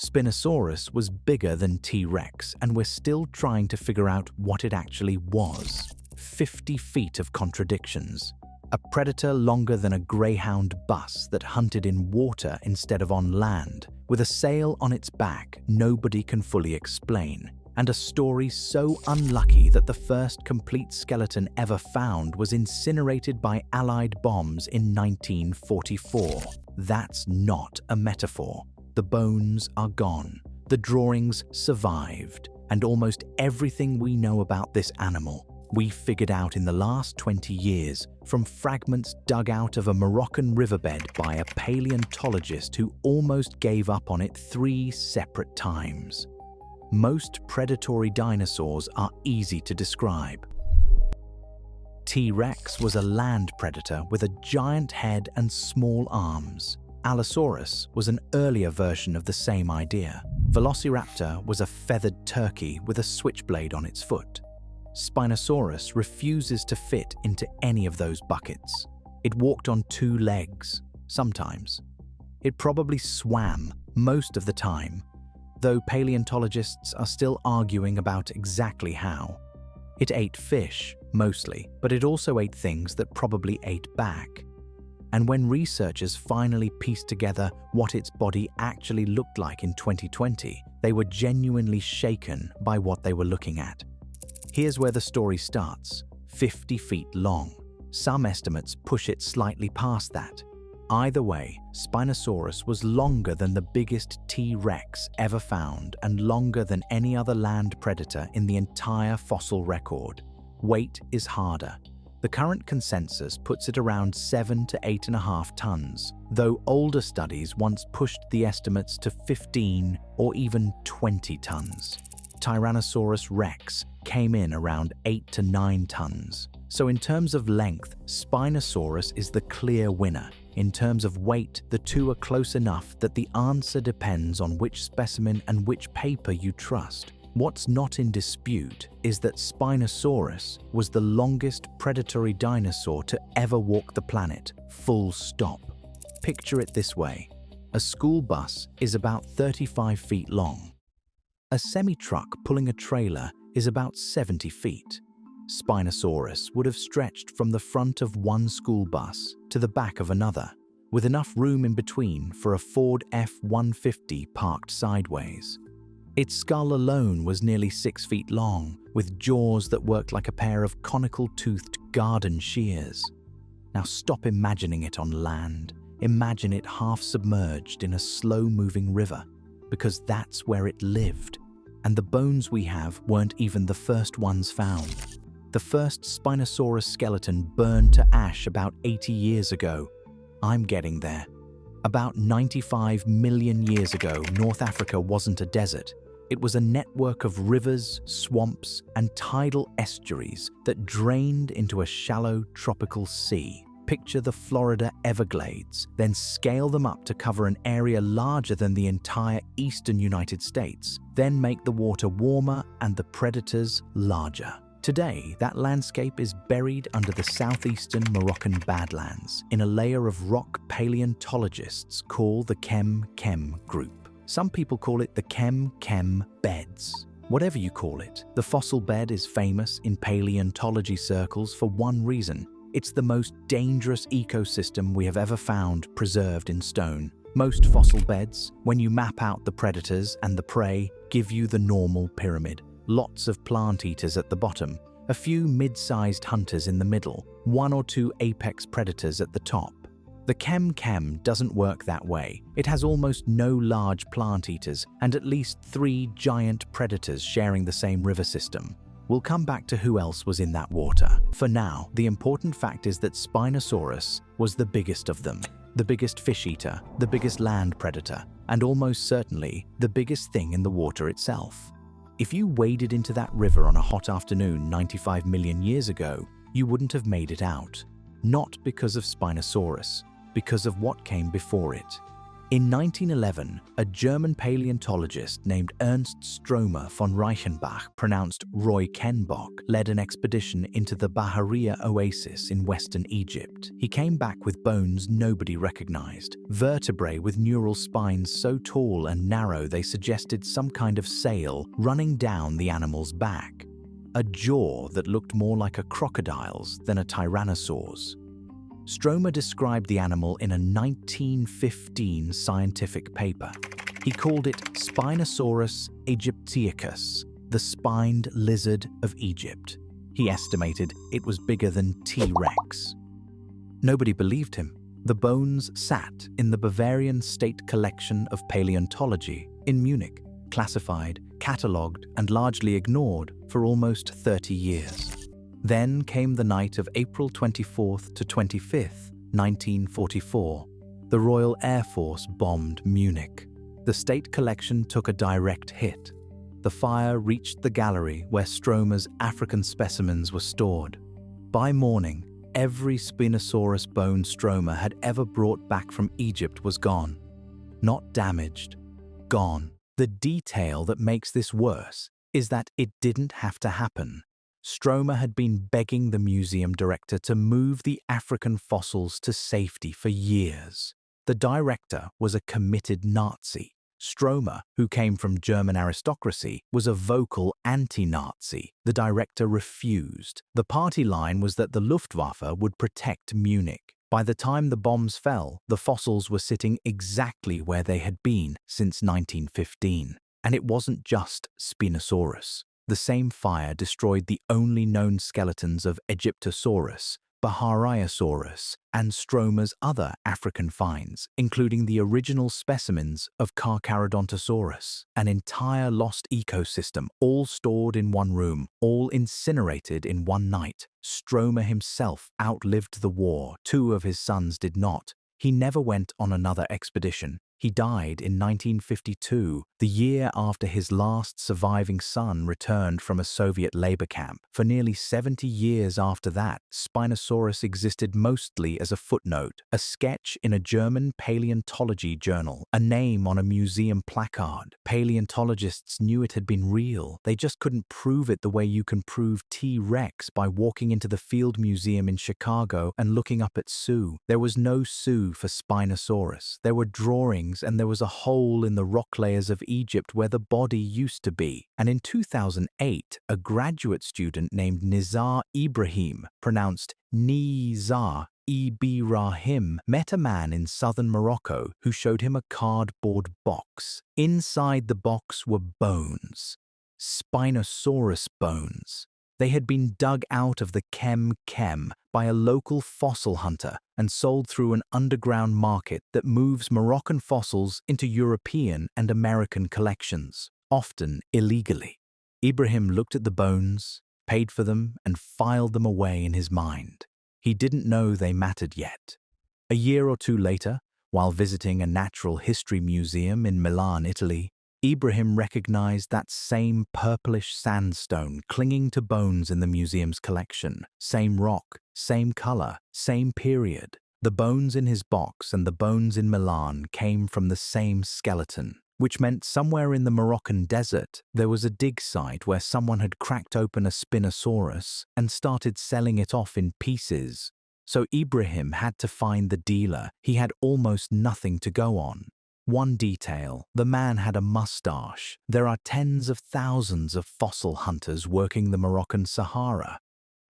Spinosaurus was bigger than T-Rex, and we're still trying to figure out what it actually was. 50 feet of contradictions. A predator longer than a Greyhound bus that hunted in water instead of on land, with a sail on its back nobody can fully explain, and a story so unlucky that the first complete skeleton ever found was incinerated by Allied bombs in 1944. That's not a metaphor. The bones are gone, the drawings survived, and almost everything we know about this animal we figured out in the last 20 years from fragments dug out of a Moroccan riverbed by a paleontologist who almost gave up on it 3 separate times. Most predatory dinosaurs are easy to describe. T-Rex was a land predator with a giant head and small arms. Allosaurus was an earlier version of the same idea. Velociraptor was a feathered turkey with a switchblade on its foot. Spinosaurus refuses to fit into any of those buckets. It walked on 2 legs, sometimes. It probably swam most of the time, though paleontologists are still arguing about exactly how. It ate fish, mostly, but it also ate things that probably ate back. And when researchers finally pieced together what its body actually looked like in 2020, they were genuinely shaken by what they were looking at. Here's where the story starts: 50 feet long. Some estimates push it slightly past that. Either way, Spinosaurus was longer than the biggest T-Rex ever found and longer than any other land predator in the entire fossil record. Weight is harder. The current consensus puts it around 7 to 8.5 tons, though older studies once pushed the estimates to 15 or even 20 tons. Tyrannosaurus rex came in around 8 to 9 tons. So in terms of length, Spinosaurus is the clear winner. In terms of weight, the two are close enough that the answer depends on which specimen and which paper you trust. What's not in dispute is that Spinosaurus was the longest predatory dinosaur to ever walk the planet, full stop. Picture it this way: a school bus is about 35 feet long. A semi-truck pulling a trailer is about 70 feet. Spinosaurus would have stretched from the front of one school bus to the back of another, with enough room in between for a Ford F-150 parked sideways. Its skull alone was nearly 6 feet long, with jaws that worked like a pair of conical-toothed garden shears. Now stop imagining it on land. Imagine it half submerged in a slow-moving river, because that's where it lived. And the bones we have weren't even the first ones found. The first Spinosaurus skeleton burned to ash about 80 years ago. I'm getting there. About 95 million years ago, North Africa wasn't a desert. It was a network of rivers, swamps, and tidal estuaries that drained into a shallow tropical sea. Picture the Florida Everglades, then scale them up to cover an area larger than the entire eastern United States, then make the water warmer and the predators larger. Today, that landscape is buried under the southeastern Moroccan Badlands in a layer of rock paleontologists call the Chem Chem group. Some people call it the Chem Chem beds. Whatever you call it, the fossil bed is famous in paleontology circles for one reason: it's the most dangerous ecosystem we have ever found preserved in stone. Most fossil beds, when you map out the predators and the prey, give you the normal pyramid. Lots of plant eaters at the bottom, a few mid-sized hunters in the middle, 1 or 2 apex predators at the top. The Chem Chem doesn't work that way. It has almost no large plant eaters and at least 3 giant predators sharing the same river system. We'll come back to who else was in that water. For now, the important fact is that Spinosaurus was the biggest of them, the biggest fish eater, the biggest land predator, and almost certainly the biggest thing in the water itself. If you waded into that river on a hot afternoon 95 million years ago, you wouldn't have made it out. Not because of Spinosaurus, because of what came before it. In 1911, a German paleontologist named Ernst Stromer von Reichenbach, pronounced Roy Kenbock, led an expedition into the Bahariya oasis in western Egypt. He came back with bones nobody recognized, vertebrae with neural spines so tall and narrow they suggested some kind of sail running down the animal's back, a jaw that looked more like a crocodile's than a tyrannosaur's. Stromer described the animal in a 1915 scientific paper. He called it Spinosaurus aegyptiacus, the spined lizard of Egypt. He estimated it was bigger than T-Rex. Nobody believed him. The bones sat in the Bavarian State Collection of Paleontology in Munich, classified, catalogued, and largely ignored for almost 30 years. Then came the night of April 24th to 25th, 1944. The Royal Air Force bombed Munich. The state collection took a direct hit. The fire reached the gallery where Stromer's African specimens were stored. By morning, every Spinosaurus bone Stromer had ever brought back from Egypt was gone. Not damaged, gone. The detail that makes this worse is that it didn't have to happen. Stromer had been begging the museum director to move the African fossils to safety for years. The director was a committed Nazi. Stromer, who came from German aristocracy, was a vocal anti-Nazi. The director refused. The party line was that the Luftwaffe would protect Munich. By the time the bombs fell, the fossils were sitting exactly where they had been since 1915. And it wasn't just Spinosaurus. The same fire destroyed the only known skeletons of Egyptosaurus, Bahariosaurus, and Stromer's other African finds, including the original specimens of Carcharodontosaurus, an entire lost ecosystem, all stored in one room, all incinerated in one night. Stromer himself outlived the war. 2 of his sons did not. He never went on another expedition. He died in 1952, the year after his last surviving son returned from a Soviet labor camp. For nearly 70 years after that, Spinosaurus existed mostly as a footnote, a sketch in a German paleontology journal, a name on a museum placard. Paleontologists knew it had been real. They just couldn't prove it the way you can prove T-Rex by walking into the Field Museum in Chicago and looking up at Sue. There was no Sue for Spinosaurus. There were drawings and there was a hole in the rock layers of Egypt where the body used to be. And in 2008, a graduate student named Nizar Ibrahim, pronounced Nizar Ibrahim, met a man in southern Morocco who showed him a cardboard box. Inside the box were bones, Spinosaurus bones. They had been dug out of the Chem Chem by a local fossil hunter and sold through an underground market that moves Moroccan fossils into European and American collections, often illegally. Ibrahim looked at the bones, paid for them, and filed them away in his mind. He didn't know they mattered yet. A year or 2 later, while visiting a natural history museum in Milan, Italy, Ibrahim recognized that same purplish sandstone clinging to bones in the museum's collection. Same rock, same color, same period. The bones in his box and the bones in Milan came from the same skeleton, which meant somewhere in the Moroccan desert there was a dig site where someone had cracked open a Spinosaurus and started selling it off in pieces. So Ibrahim had to find the dealer. He had almost nothing to go on. One detail, the man had a mustache. There are tens of thousands of fossil hunters working the Moroccan Sahara.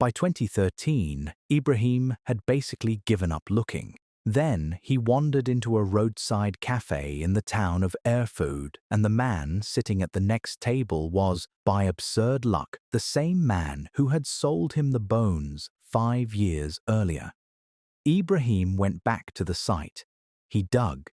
By 2013, Ibrahim had basically given up looking. Then he wandered into a roadside cafe in the town of Erfoud, and the man sitting at the next table was, by absurd luck, the same man who had sold him the bones 5 years earlier. Ibrahim went back to the site. He dug.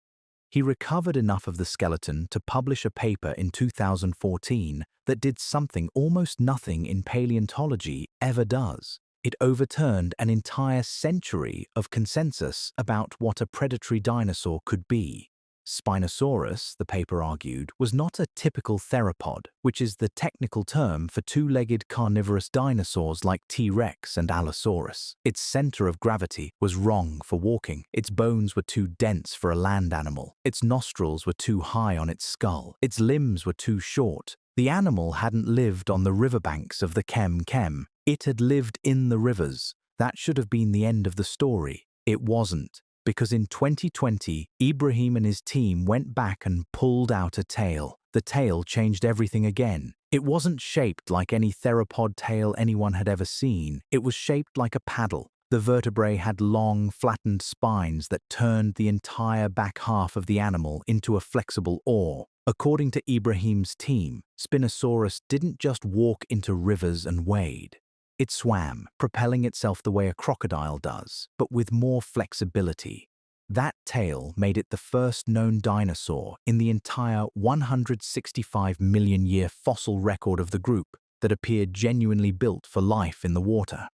He recovered enough of the skeleton to publish a paper in 2014 that did something almost nothing in paleontology ever does. It overturned an entire century of consensus about what a predatory dinosaur could be. Spinosaurus, the paper argued, was not a typical theropod, which is the technical term for two-legged carnivorous dinosaurs like T-Rex and Allosaurus. Its center of gravity was wrong for walking. Its bones were too dense for a land animal. Its nostrils were too high on its skull. Its limbs were too short. The animal hadn't lived on the riverbanks of the Chem Chem. It had lived in the rivers. That should have been the end of the story. It wasn't. Because in 2020, Ibrahim and his team went back and pulled out a tail. The tail changed everything again. It wasn't shaped like any theropod tail anyone had ever seen. It was shaped like a paddle. The vertebrae had long, flattened spines that turned the entire back half of the animal into a flexible oar. According to Ibrahim's team, Spinosaurus didn't just walk into rivers and wade. It swam, propelling itself the way a crocodile does, but with more flexibility. That tail made it the first known dinosaur in the entire 165 million year fossil record of the group that appeared genuinely built for life in the water.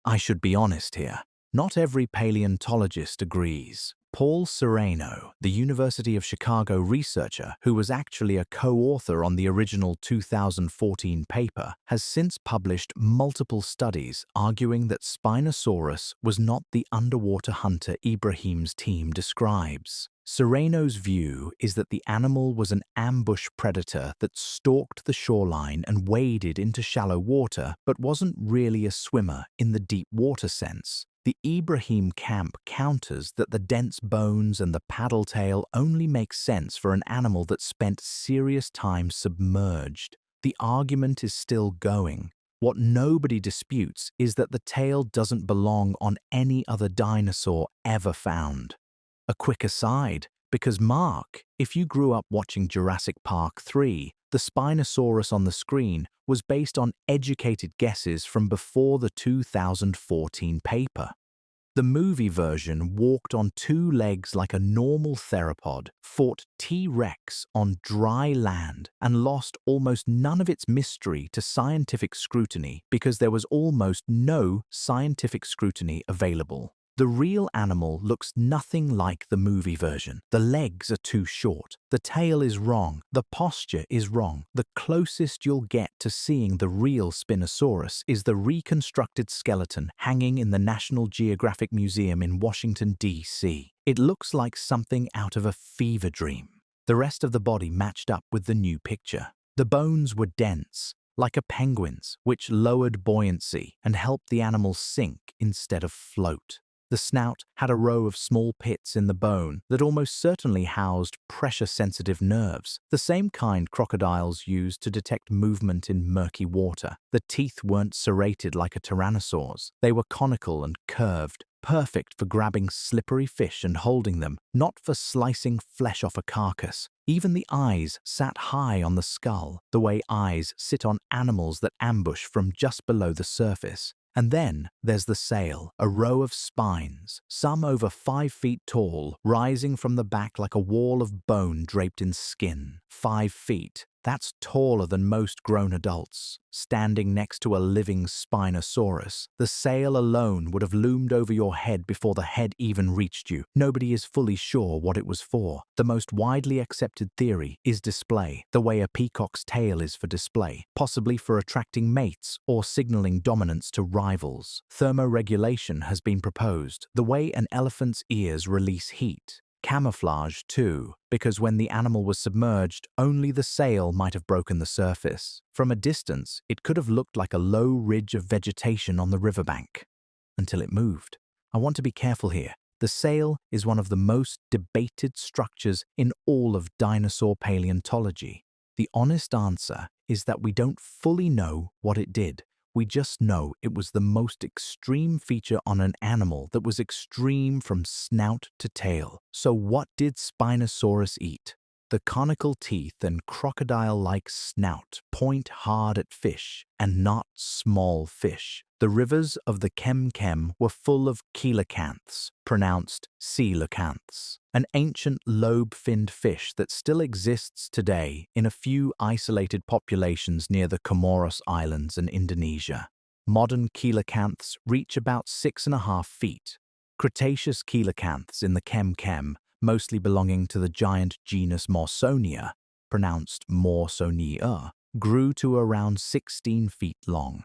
I should be honest here. Not every paleontologist agrees. Paul Sereno, the University of Chicago researcher who was actually a co-author on the original 2014 paper, has since published multiple studies arguing that Spinosaurus was not the underwater hunter Ibrahim's team describes. Sereno's view is that the animal was an ambush predator that stalked the shoreline and waded into shallow water but wasn't really a swimmer in the deep water sense. The Ibrahim camp counters that the dense bones and the paddle tail only make sense for an animal that spent serious time submerged. The argument is still going. What nobody disputes is that the tail doesn't belong on any other dinosaur ever found. A quick aside, because Mark, if you grew up watching Jurassic Park III, the Spinosaurus on the screen was based on educated guesses from before the 2014 paper. The movie version walked on two legs like a normal theropod, fought T-Rex on dry land, and lost almost none of its mystery to scientific scrutiny because there was almost no scientific scrutiny available. The real animal looks nothing like the movie version. The legs are too short. The tail is wrong. The posture is wrong. The closest you'll get to seeing the real Spinosaurus is the reconstructed skeleton hanging in the National Geographic Museum in Washington, D.C. It looks like something out of a fever dream. The rest of the body matched up with the new picture. The bones were dense, like a penguin's, which lowered buoyancy and helped the animal sink instead of float. The snout had a row of small pits in the bone that almost certainly housed pressure-sensitive nerves, the same kind crocodiles use to detect movement in murky water. The teeth weren't serrated like a tyrannosaur's. They were conical and curved, perfect for grabbing slippery fish and holding them, not for slicing flesh off a carcass. Even the eyes sat high on the skull, the way eyes sit on animals that ambush from just below the surface. And then there's the sail, a row of spines, some over 5 feet tall, rising from the back like a wall of bone draped in skin. 5 feet. That's taller than most grown adults. Standing next to a living Spinosaurus, the sail alone would have loomed over your head before the head even reached you. Nobody is fully sure what it was for. The most widely accepted theory is display, the way a peacock's tail is for display, possibly for attracting mates or signaling dominance to rivals. Thermoregulation has been proposed, the way an elephant's ears release heat. Camouflage, too, because when the animal was submerged, only the sail might have broken the surface. From a distance, it could have looked like a low ridge of vegetation on the riverbank. Until it moved. I want to be careful here. The sail is one of the most debated structures in all of dinosaur paleontology. The honest answer is that we don't fully know what it did. We just know it was the most extreme feature on an animal that was extreme from snout to tail. So what did Spinosaurus eat? The conical teeth and crocodile-like snout point hard at fish, and not small fish. The rivers of the Chem Chem were full of coelacanths, pronounced coelacanths, an ancient lobe-finned fish that still exists today in a few isolated populations near the Comoros Islands and Indonesia. Modern coelacanths reach about 6.5 feet. Cretaceous coelacanths in the Chem Chem mostly belonging to the giant genus Morsonia, pronounced Morsonia, grew to around 16 feet long.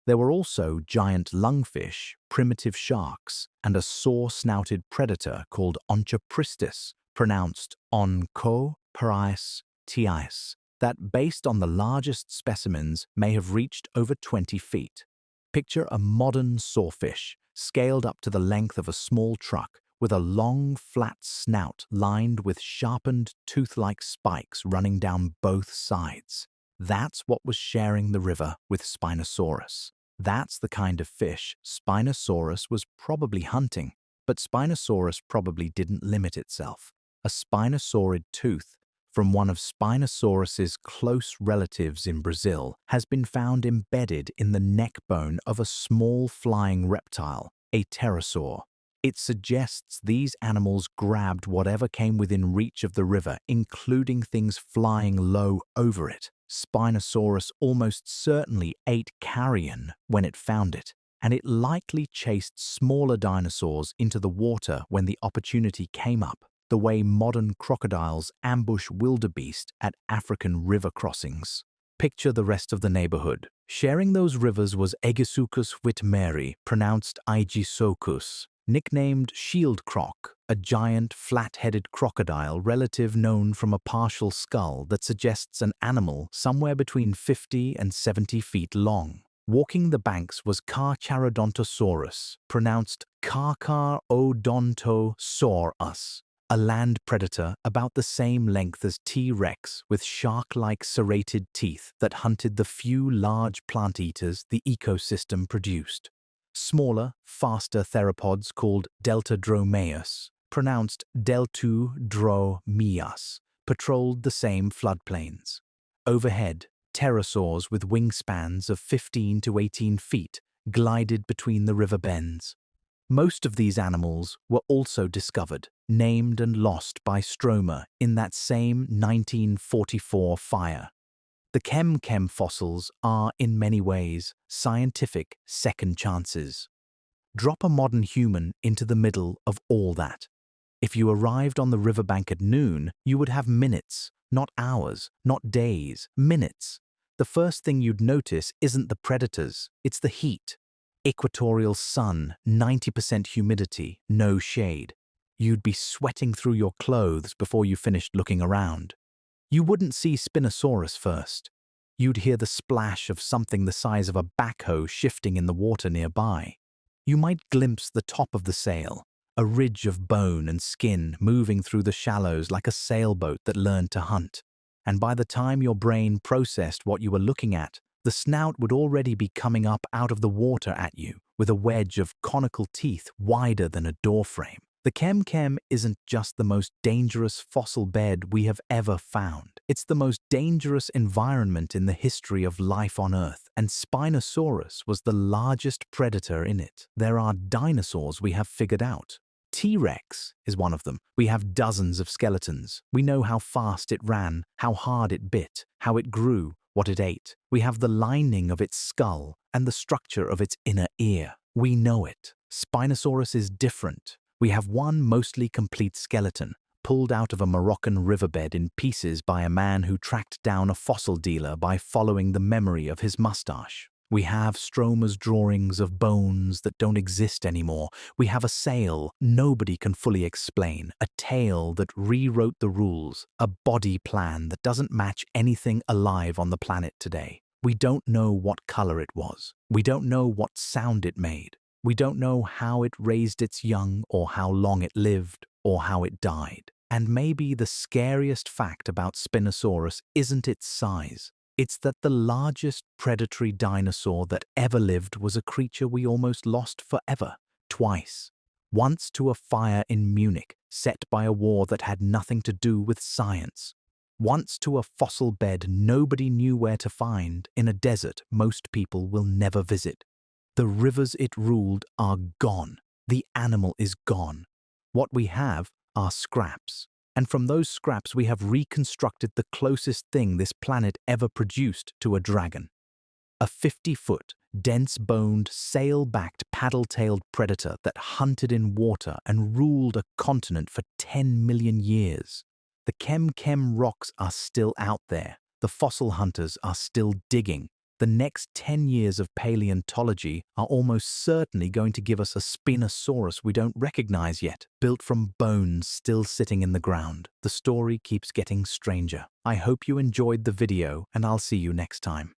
There were also giant lungfish, primitive sharks, and a saw-snouted predator called Onchopristis, pronounced Onchopristis, that, based on the largest specimens, may have reached over 20 feet. Picture a modern sawfish, scaled up to the length of a small truck, with a long, flat snout lined with sharpened, tooth-like spikes running down both sides. That's what was sharing the river with Spinosaurus. That's the kind of fish Spinosaurus was probably hunting, but Spinosaurus probably didn't limit itself. A spinosaurid tooth from one of Spinosaurus's close relatives in Brazil has been found embedded in the neck bone of a small flying reptile, a pterosaur. It suggests these animals grabbed whatever came within reach of the river, including things flying low over it. Spinosaurus almost certainly ate carrion when it found it, and it likely chased smaller dinosaurs into the water when the opportunity came up, the way modern crocodiles ambush wildebeest at African river crossings. Picture the rest of the neighborhood. Sharing those rivers was Aegisuchus whitmeri, pronounced Aegisochus, nicknamed shield croc, a giant flat-headed crocodile relative known from a partial skull that suggests an animal somewhere between 50 and 70 feet long. Walking the banks was Carcharodontosaurus, pronounced Carcharodontosaurus, a land predator about the same length as T-Rex with shark-like serrated teeth that hunted the few large plant eaters the ecosystem produced. Smaller, faster theropods called Deltadromeus, pronounced Deltudromeus, patrolled the same floodplains. Overhead, pterosaurs with wingspans of 15 to 18 feet glided between the river bends. Most of these animals were also discovered, named and lost by Stromer in that same 1944 fire. The Chem Chem fossils are, in many ways, scientific second chances. Drop a modern human into the middle of all that. If you arrived on the riverbank at noon, you would have minutes, not hours, not days, minutes. The first thing you'd notice isn't the predators, it's the heat. Equatorial sun, 90% humidity, no shade. You'd be sweating through your clothes before you finished looking around. You wouldn't see Spinosaurus first. You'd hear the splash of something the size of a backhoe shifting in the water nearby. You might glimpse the top of the sail, a ridge of bone and skin moving through the shallows like a sailboat that learned to hunt. And by the time your brain processed what you were looking at, the snout would already be coming up out of the water at you, with a wedge of conical teeth wider than a doorframe. The Chem Chem isn't just the most dangerous fossil bed we have ever found. It's the most dangerous environment in the history of life on Earth, and Spinosaurus was the largest predator in it. There are dinosaurs we have figured out. T-Rex is one of them. We have dozens of skeletons. We know how fast it ran, how hard it bit, how it grew, what it ate. We have the lining of its skull and the structure of its inner ear. We know it. Spinosaurus is different. We have one mostly complete skeleton, pulled out of a Moroccan riverbed in pieces by a man who tracked down a fossil dealer by following the memory of his mustache. We have Stromer's drawings of bones that don't exist anymore. We have a sail nobody can fully explain, a tail that rewrote the rules, a body plan that doesn't match anything alive on the planet today. We don't know what color it was. We don't know what sound it made. We don't know how it raised its young, or how long it lived, or how it died. And maybe the scariest fact about Spinosaurus isn't its size. It's that the largest predatory dinosaur that ever lived was a creature we almost lost forever, twice. Once to a fire in Munich, set by a war that had nothing to do with science. Once to a fossil bed nobody knew where to find in a desert most people will never visit. The rivers it ruled are gone. The animal is gone. What we have are scraps. And from those scraps we have reconstructed the closest thing this planet ever produced to a dragon. a 50-foot, dense-boned, sail-backed, paddle-tailed predator that hunted in water and ruled a continent for 10 million years. The Chem Chem rocks are still out there. The fossil hunters are still digging. The next 10 years of paleontology are almost certainly going to give us a Spinosaurus we don't recognize yet, built from bones still sitting in the ground. The story keeps getting stranger. I hope you enjoyed the video, and I'll see you next time.